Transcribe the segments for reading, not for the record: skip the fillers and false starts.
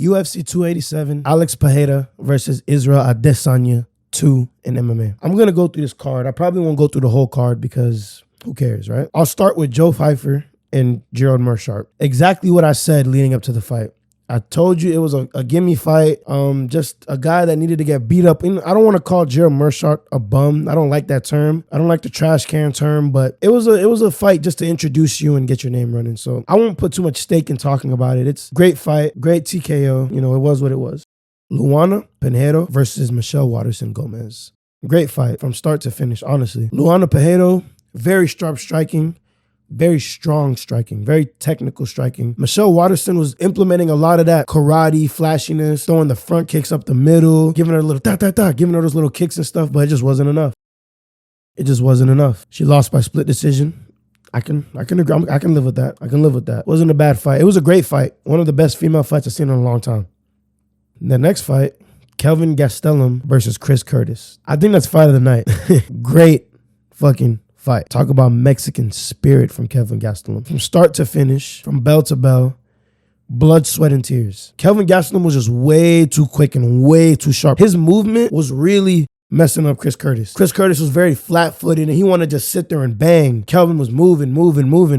UFC 287, Alex Pereira versus Israel Adesanya 2 in MMA. I'm going to go through this card. I probably won't go through the whole card because who cares, right? I'll start with Joe Pfeiffer and Gerald Meerschaert. Exactly what I said leading up to the fight. I told you it was a gimme fight. Just a guy that needed to get beat up. And I don't want to call Gerald Meerschaert a bum. I don't like that term. I don't like the trash can term, but it was a fight just to introduce you and get your name running. So I won't put too much stake in talking about it. It's a great fight, great TKO. You know, it was what it was. Luana Pinheiro versus Michelle Waterson Gomez. Great fight from start to finish, honestly. Luana Pinheiro, very sharp striking. Very strong striking, very technical striking. Michelle Waterson was implementing a lot of that karate flashiness, throwing the front kicks up the middle, giving her a little ta-ta-ta, giving her those little kicks and stuff, but it just wasn't enough. It just wasn't enough. She lost by split decision. I can agree. I can live with that. I can live with that. It wasn't a bad fight. It was a great fight. One of the best female fights I've seen in a long time. The next fight, Kelvin Gastelum versus Chris Curtis. I think that's fight of the night. Great fucking fight. Talk about Mexican spirit from Kelvin Gastelum. From start to finish, from bell to bell, blood, sweat, and tears. Kelvin Gastelum was just way too quick and way too sharp. His movement was really messing up Chris Curtis. Chris Curtis was very flat-footed and he wanted to just sit there and bang. Kelvin was moving.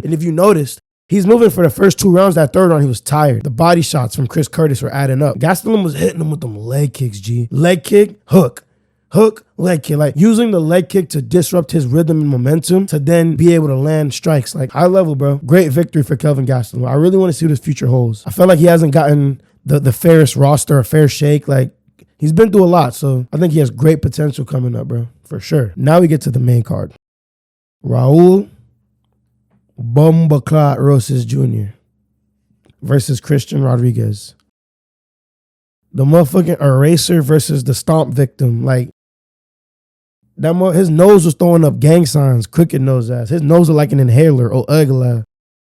And if you noticed, he's moving for the first 2 rounds. That third round, he was tired. The body shots from Chris Curtis were adding up. Gastelum was hitting him with them leg kicks, G. Leg kick, hook, leg kick, like using the leg kick to disrupt his rhythm and momentum to then be able to land strikes. Like high level, bro. Great victory for Kelvin Gastelum. I really want to see what his future holds. I felt like he hasn't gotten the fairest roster, a fair shake. Like he's been through a lot, so I think he has great potential coming up, bro, for sure. Now we get to the main card. Raul Bombaclat Roses Jr. versus Christian Rodriguez. The motherfucking eraser versus the stomp victim. Like, his nose was throwing up gang signs, crooked nose ass. His nose was like an inhaler, ugly.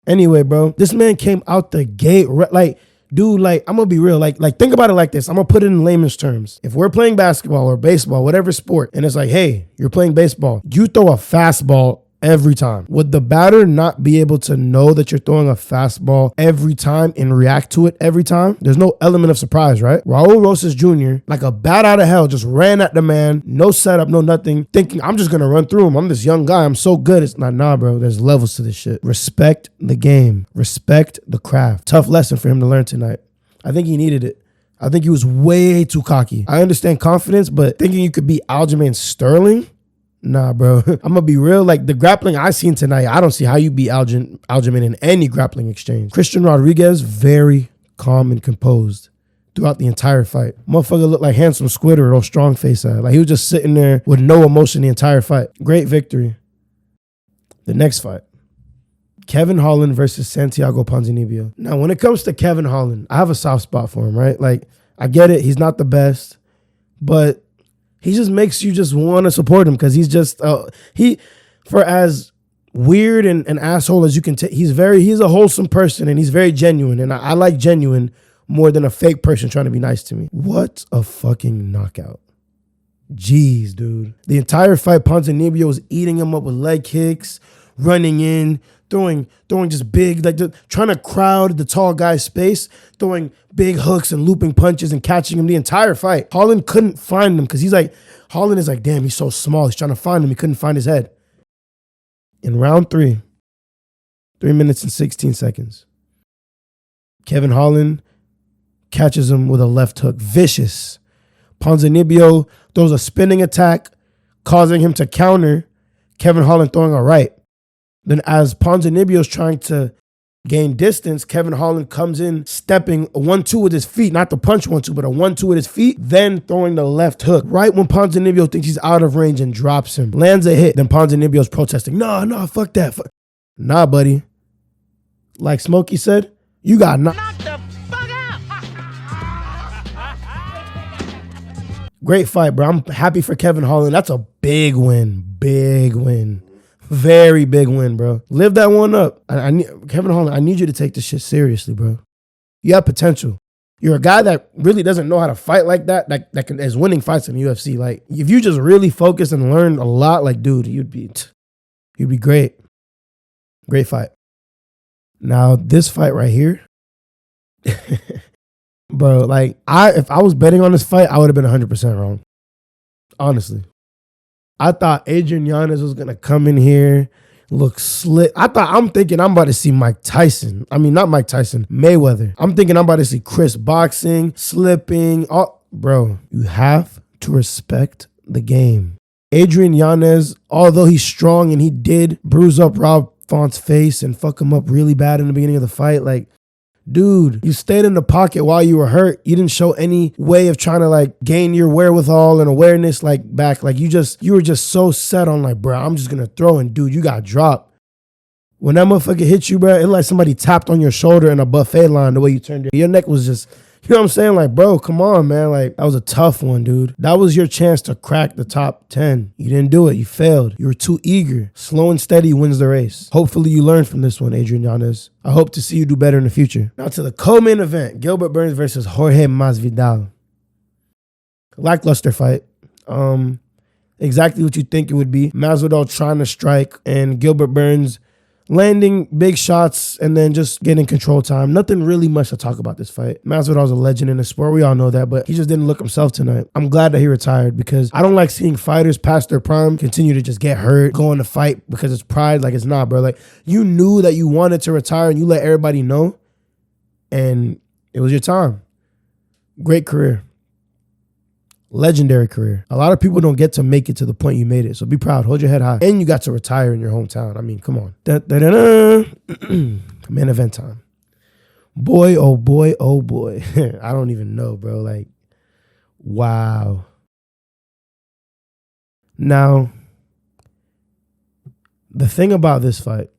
Anyway, bro, this man came out the gate, like, dude, like, I'm gonna be real. Like, think about it like this. I'm gonna put it in layman's terms. If we're playing basketball or baseball, whatever sport, and it's like, hey, you're playing baseball, you throw a fastball every time. Would the batter not be able to know that you're throwing a fastball every time and react to it every time? There's no element of surprise, right? Raul Rosas Jr., like a bat out of hell, just ran at the man, no setup, no nothing, thinking, I'm just gonna run through him. I'm this young guy, I'm so good. It's not, nah, bro, there's levels to this shit. Respect the game. Respect the craft. Tough lesson for him to learn tonight. I think he needed it. I think he was way too cocky. I understand confidence, but thinking you could beat Aljamain Sterling? Nah, bro. I'm going to be real. Like, the grappling I seen tonight, I don't see how you beat Aljamain in any grappling exchange. Christian Rodriguez, very calm and composed throughout the entire fight. Motherfucker looked like Handsome Squidward or strong face ad. Like, he was just sitting there with no emotion the entire fight. Great victory. The next fight. Kevin Holland versus Santiago Ponzinibbio. Now, when it comes to Kevin Holland, I have a soft spot for him, right? Like, I get it. He's not the best, but he just makes you just want to support him because he's just, for as weird and an asshole as you can take, he's a wholesome person and he's very genuine. And I like genuine more than a fake person trying to be nice to me. What a fucking knockout. Jeez, dude. The entire fight, Ponzinibbio was eating him up with leg kicks, running in, throwing just big, like trying to crowd the tall guy's space, throwing big hooks and looping punches and catching him the entire fight. Holland couldn't find him because Holland is like, damn, he's so small. He's trying to find him. He couldn't find his head. In round 3, 3 minutes and 16 seconds, Kevin Holland catches him with a left hook. Vicious. Ponzinibbio throws a spinning attack, causing him to counter. Kevin Holland throwing a right. Then as Ponzinibbio is trying to gain distance, Kevin Holland comes in, stepping a 1-2 with his feet, not the punch 1-2, but a 1-2 with his feet, then throwing the left hook. Right when Ponzinibbio thinks he's out of range and drops him. Lands a hit, then Ponzinibbio's protesting, nah, fuck that. Nah, buddy. Like Smokey said, you got knocked the fuck out. Great fight, bro. I'm happy for Kevin Holland. That's a big win. Big win. Very big win, bro. Live that one up. Kevin Holland, I need you to take this shit seriously, bro. You have potential. You're a guy that really doesn't know how to fight like that is winning fights in the UFC. Like, if you just really focus and learn a lot, like, dude, you'd be great. Great fight. Now, this fight right here, Bro, like, if I was betting on this fight, I would have been 100% wrong. Honestly. I thought Adrian Yanez was going to come in here, look slick. I'm thinking I'm about to see Mike Tyson. I mean, not Mike Tyson, Mayweather. I'm thinking I'm about to see Chris boxing, slipping. Bro, you have to respect the game. Adrian Yanez, although he's strong and he did bruise up Rob Font's face and fuck him up really bad in the beginning of the fight, like, dude, you stayed in the pocket while you were hurt. You didn't show any way of trying to like gain your wherewithal and awareness like back. Like you were just so set on like, bro, I'm just going to throw, and dude, you got dropped. When that motherfucker hit you, bro, it like somebody tapped on your shoulder in a buffet line the way you turned your neck was just, you know what I'm saying? Like, bro, come on, man. Like, that was a tough one, dude. That was your chance to crack the top 10. You didn't do it. You failed. You were too eager. Slow and steady wins the race. Hopefully you learned from this one, Adrian Yanez. I hope to see you do better in the future. Now to the co-main event, Gilbert Burns versus Jorge Masvidal. Lackluster fight. Exactly what you think it would be. Masvidal trying to strike and Gilbert Burns landing big shots and then just getting control time. Nothing really much to talk about this fight. Masvidal's a legend in the sport. We all know that, but he just didn't look himself tonight. I'm glad that he retired because I don't like seeing fighters past their prime continue to just get hurt, go in the fight because it's pride. Like, it's not, bro. Like, you knew that you wanted to retire and you let everybody know, and it was your time. Great career. Legendary career. A lot of people don't get to make it to the point you made it. So be proud. Hold your head high. And you got to retire in your hometown. I mean, come on. Main event time. Boy, oh boy, oh boy. I don't even know, bro. Like, wow. Now, the thing about this fight,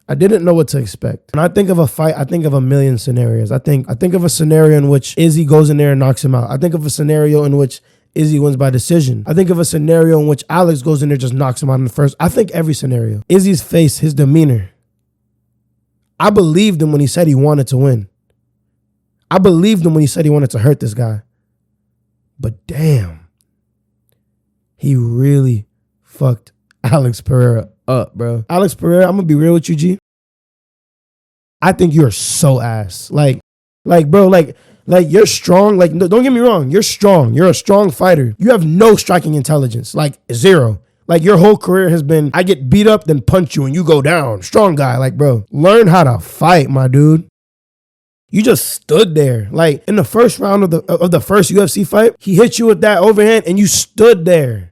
I didn't know what to expect. When I think of a fight, I think of a million scenarios. I think of a scenario in which Izzy goes in there and knocks him out. I think of a scenario in which Izzy wins by decision. I think of a scenario in which Alex goes in there and just knocks him out in the first. I think every scenario. Izzy's face, his demeanor. I believed him when he said he wanted to win. I believed him when he said he wanted to hurt this guy. But damn, he really fucked Alex Pereira up, bro. Alex Pereira, I'm gonna be real with you, G. I think you're so ass. Like, bro, like you're strong. Like, no, don't get me wrong. You're strong. You're a strong fighter. You have no striking intelligence. Like, zero. Like, your whole career has been, I get beat up, then punch you, and you go down. Strong guy. Like, bro, learn how to fight, my dude. You just stood there. Like, in the first round of the first UFC fight, he hit you with that overhand, and you stood there.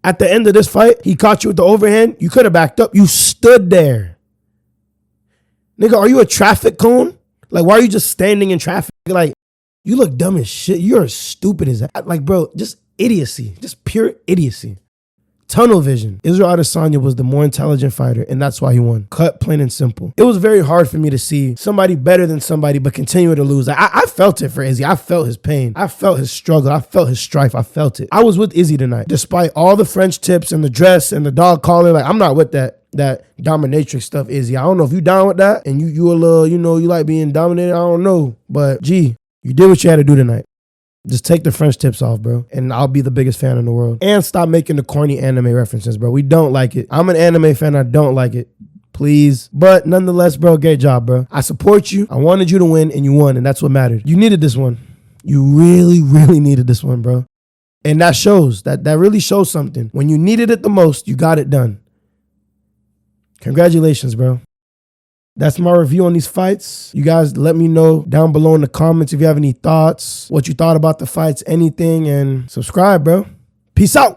At the end of this fight, he caught you with the overhand. You could have backed up. You stood there. Nigga, are you a traffic cone? Like, why are you just standing in traffic? Like, you look dumb as shit. You're as stupid as that. Like, bro, just idiocy. Just pure idiocy. Tunnel vision. Israel Adesanya was the more intelligent fighter, and that's why he won. Cut, plain and simple. It was very hard for me to see somebody better than somebody, but continue to lose. I felt it for Izzy. I felt his pain. I felt his struggle. I felt his strife. I felt it. I was with Izzy tonight. Despite all the French tips and the dress and the dog collar, like, I'm not with that dominatrix stuff, Izzy. I don't know if you down with that, and you a little, you like being dominated. I don't know. But, G, you did what you had to do tonight. Just take the French tips off, bro, and I'll be the biggest fan in the world. And stop making the corny anime references, bro. We don't like it. I'm an anime fan. I don't like it. Please. But nonetheless, bro, great job, bro. I support you. I wanted you to win, and you won, and that's what mattered. You needed this one. You really, really needed this one, bro. And that shows. That really shows something. When you needed it the most, you got it done. Congratulations, bro. That's my review on these fights. You guys let me know down below in the comments if you have any thoughts, what you thought about the fights, anything, and subscribe, bro. Peace out.